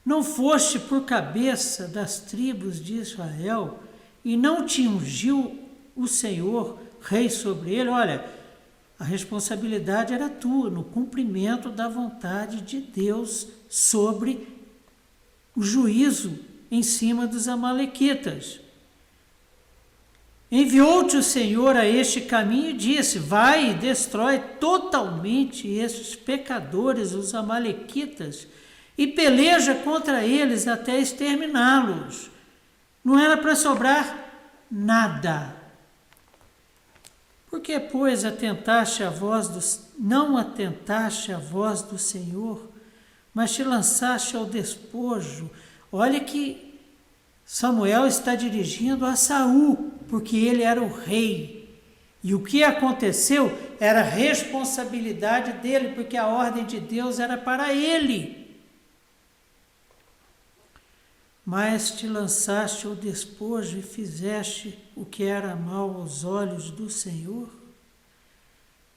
não foste por cabeça das tribos de Israel e não te ungiu o Senhor rei sobre ele? Olha, A responsabilidade era tua, no cumprimento da vontade de Deus sobre o juízo em cima dos amalequitas. Enviou-te o Senhor a este caminho e disse: vai e destrói totalmente estes pecadores, os amalequitas, e peleja contra eles até exterminá-los. Não era para sobrar nada. Por que, pois, não atentaste à voz do Senhor, mas te lançaste ao despojo? Olha que Samuel está dirigindo a Saul, porque ele era o rei. E o que aconteceu era responsabilidade dele, porque a ordem de Deus era para ele. Mas te lançaste ao despojo e fizeste o que era mal aos olhos do Senhor?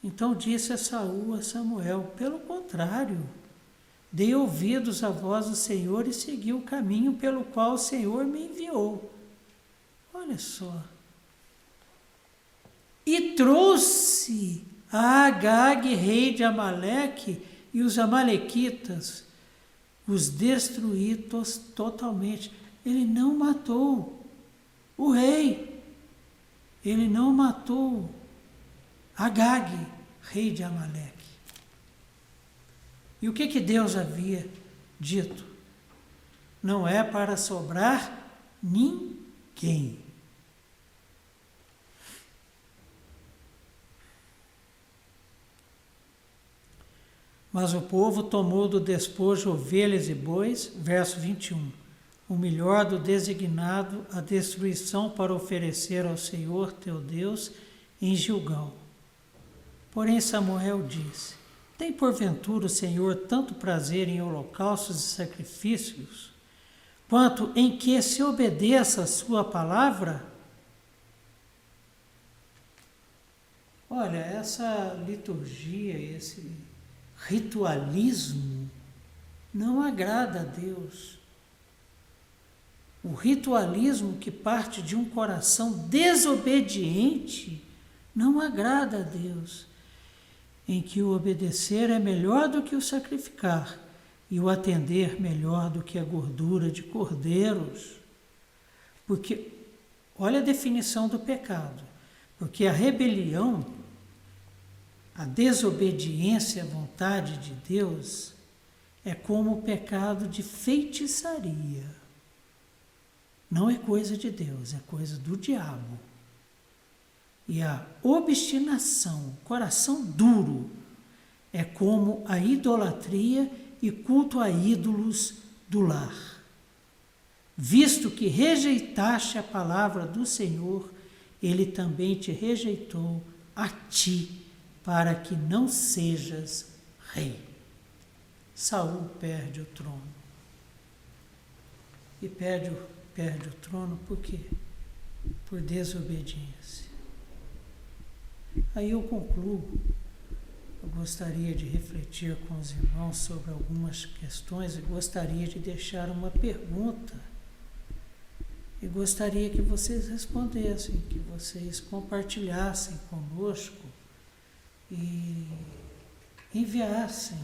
Então disse a Saul a Samuel: pelo contrário, dei ouvidos à voz do Senhor e segui o caminho pelo qual o Senhor me enviou. Olha só. E trouxe a Agag, rei de Amaleque, e os amalequitas, os destruí totalmente. Ele não matou o rei. Ele não matou Agag, rei de Amaleque. E o que Deus havia dito? Não é para sobrar ninguém. Mas o povo tomou do despojo ovelhas e bois, verso 21, o melhor do designado à destruição para oferecer ao Senhor teu Deus em Gilgal. Porém Samuel disse: tem porventura o Senhor tanto prazer em holocaustos e sacrifícios, quanto em que se obedeça a sua palavra? Olha, essa liturgia, esse ritualismo não agrada a Deus. O ritualismo que parte de um coração desobediente não agrada a Deus, em que o obedecer é melhor do que o sacrificar e o atender melhor do que a gordura de cordeiros. Porque, olha a definição do pecado, porque a rebelião, a desobediência à vontade de Deus é como o pecado de feitiçaria. Não é coisa de Deus, é coisa do diabo. E a obstinação, coração duro, é como a idolatria e culto a ídolos do lar. Visto que rejeitaste a palavra do Senhor, ele também te rejeitou a ti, para que não sejas rei. Saul perde o trono. E perde o trono por quê? Por desobediência. Aí eu concluo. Eu gostaria de refletir com os irmãos sobre algumas questões e gostaria de deixar uma pergunta. E gostaria que vocês respondessem, que vocês compartilhassem conosco e enviassem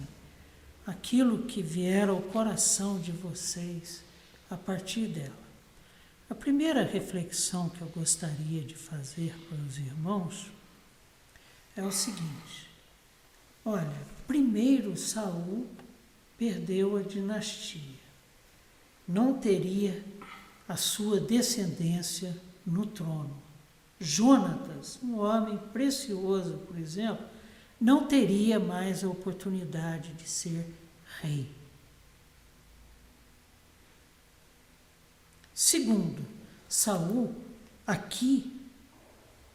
aquilo que vier ao coração de vocês a partir dela. A primeira reflexão que eu gostaria de fazer para os irmãos é o seguinte: olha, primeiro Saul perdeu a dinastia, não teria a sua descendência no trono. Jonatas, um homem precioso, por exemplo, não teria mais a oportunidade de ser rei. Segundo, Saul aqui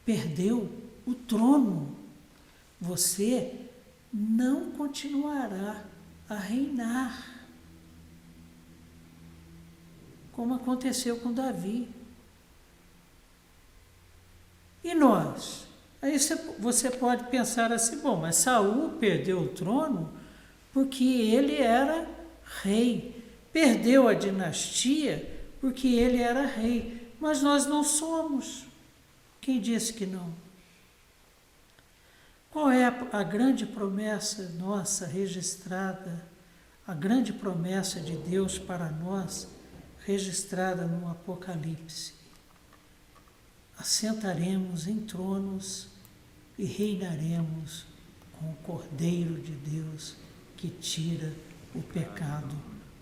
perdeu o trono. Você não continuará a reinar, como aconteceu com Davi. E nós? Aí você pode pensar assim: bom, mas Saul perdeu o trono porque ele era rei. Perdeu a dinastia porque ele era rei. Mas nós não somos. Quem disse que não? Qual é a grande promessa nossa registrada, a grande promessa de Deus para nós, registrada no Apocalipse? Assentaremos em tronos e reinaremos com o Cordeiro de Deus que tira o pecado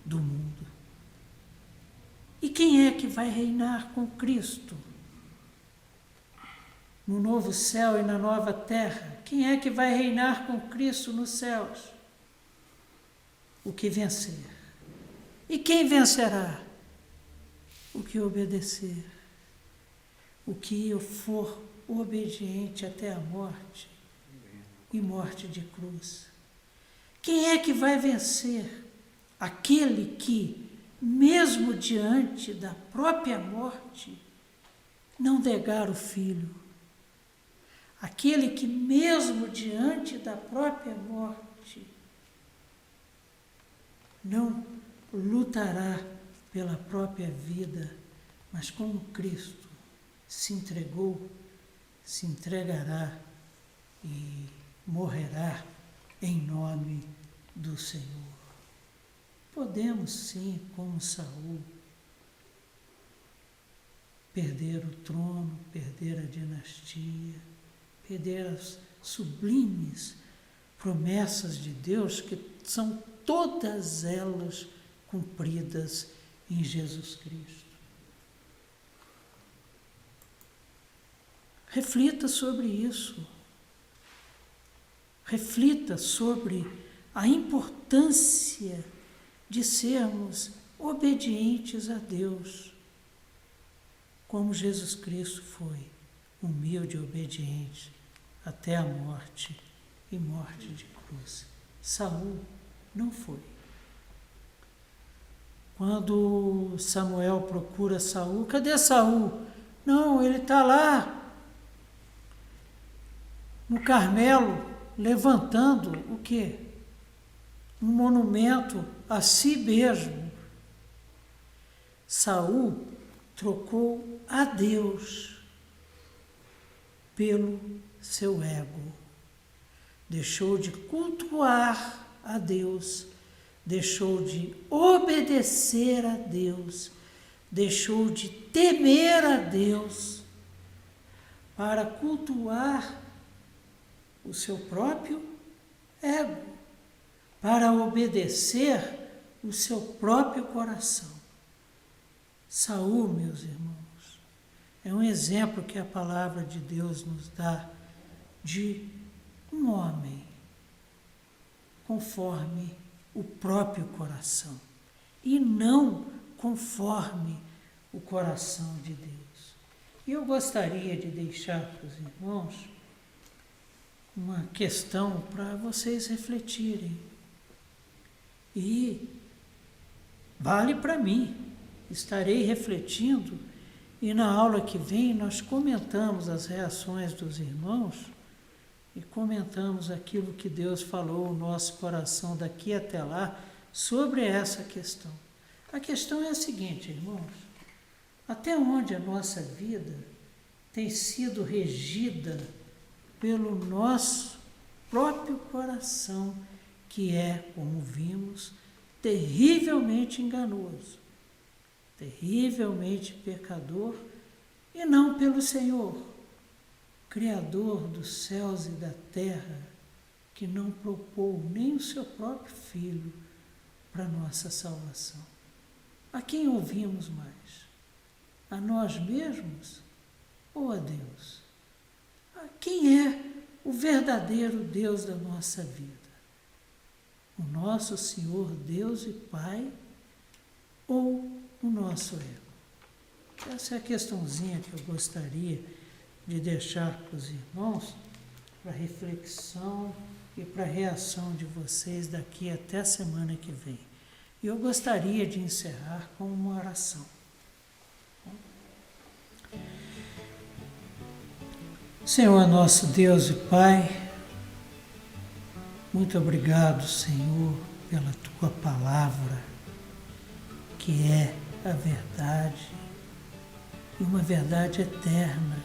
do mundo. E quem é que vai reinar com Cristo? No novo céu e na nova terra, quem é que vai reinar com Cristo nos céus? O que vencer. E quem vencerá? O que obedecer. O que for obediente até a morte, e morte de cruz. Quem é que vai vencer? Aquele que, mesmo diante da própria morte, não negar o Filho. Aquele que, mesmo diante da própria morte, não lutará pela própria vida, mas como Cristo se entregou, se entregará e morrerá em nome do Senhor. Podemos sim, como Saul, perder o trono, perder a dinastia, perder as sublimes promessas de Deus, que são todas elas cumpridas em Jesus Cristo. Reflita sobre isso. Reflita sobre a importância de sermos obedientes a Deus, como Jesus Cristo foi, humilde e obediente até a morte e morte de cruz. Saul não foi. Quando Samuel procura Saul, cadê Saul? Não, ele está lá no Carmelo, levantando o quê? Um monumento a si mesmo. Saul trocou a Deus pelo seu ego. Deixou de cultuar a Deus, deixou de obedecer a Deus, deixou de temer a Deus para cultuar o seu próprio ego, para obedecer o seu próprio coração. Saul, meus irmãos, é um exemplo que a palavra de Deus nos dá de um homem conforme o próprio coração e não conforme o coração de Deus. E eu gostaria de deixar para os irmãos uma questão para vocês refletirem. E vale para mim. Estarei refletindo e na aula que vem nós comentamos as reações dos irmãos e comentamos aquilo que Deus falou no nosso coração daqui até lá sobre essa questão. A questão é a seguinte, irmãos: até onde a nossa vida tem sido regida pelo nosso próprio coração, que é, como vimos, terrivelmente enganoso, terrivelmente pecador, e não pelo Senhor, Criador dos céus e da terra, que não propôs nem o seu próprio Filho para nossa salvação. A quem ouvimos mais? A nós mesmos ou a Deus? Quem é o verdadeiro Deus da nossa vida? O nosso Senhor Deus e Pai ou o nosso ego? Essa é a questãozinha que eu gostaria de deixar para os irmãos, para reflexão e para reação de vocês daqui até a semana que vem. E eu gostaria de encerrar com uma oração. Senhor nosso Deus e Pai, muito obrigado, Senhor, pela Tua palavra, que é a verdade, e uma verdade eterna,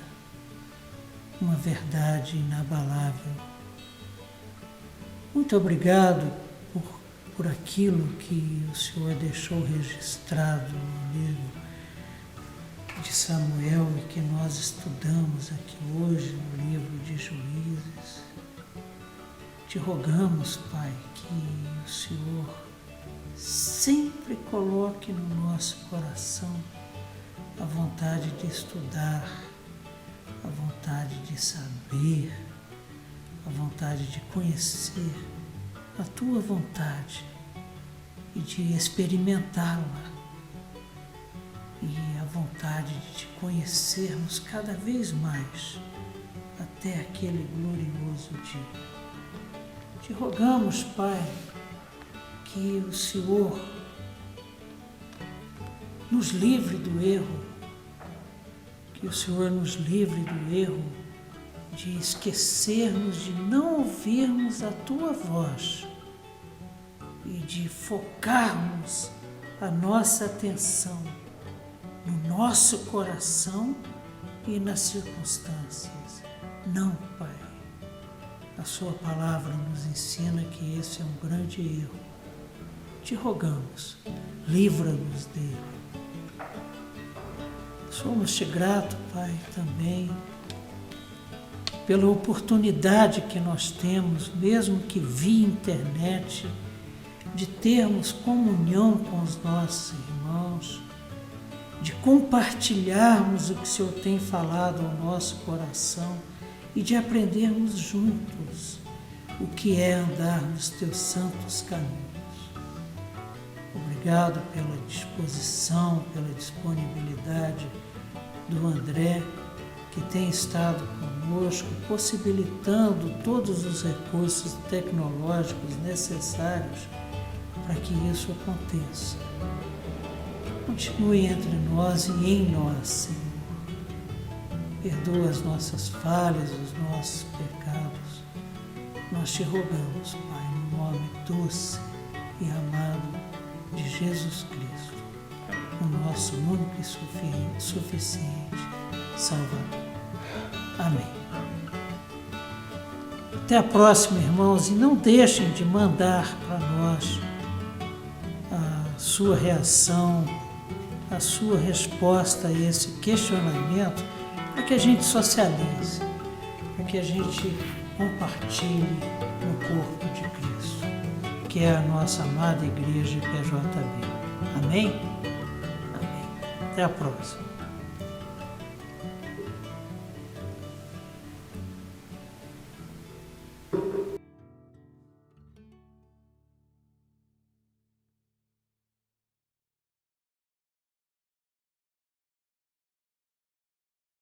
uma verdade inabalável. Muito obrigado por aquilo que o Senhor deixou registrado no livro de Samuel e que nós estudamos aqui hoje no livro de Juízes. Te rogamos, Pai, que o Senhor sempre coloque no nosso coração a vontade de estudar, a vontade de saber, a vontade de conhecer a Tua vontade e de experimentá-la, e a vontade de Te conhecermos cada vez mais até aquele glorioso dia. Te rogamos, Pai, que o Senhor nos livre do erro, que o Senhor nos livre do erro de esquecermos, de não ouvirmos a Tua voz e de focarmos a nossa atenção no nosso coração e nas circunstâncias. Não, Pai. A Sua palavra nos ensina que esse é um grande erro. Te rogamos, livra-nos dele. Somos-te gratos, Pai, também pela oportunidade que nós temos, mesmo que via internet, de termos comunhão com os nossos irmãos, de compartilharmos o que o Senhor tem falado ao nosso coração e de aprendermos juntos o que é andar nos Teus santos caminhos. Obrigado pela disposição, pela disponibilidade do André, que tem estado conosco, possibilitando todos os recursos tecnológicos necessários para que isso aconteça. Continue entre nós e em nós, Senhor. Perdoa as nossas falhas, os nossos pecados. Nós te rogamos, Pai, no nome doce e amado de Jesus Cristo, o nosso único e suficiente Salvador. Amém. Até a próxima, irmãos, e não deixem de mandar para nós a sua reação, a sua resposta a esse questionamento, para que a gente socialize, para que a gente compartilhe no corpo de Cristo, que é a nossa amada Igreja PJB. Amém? Amém. Até a próxima.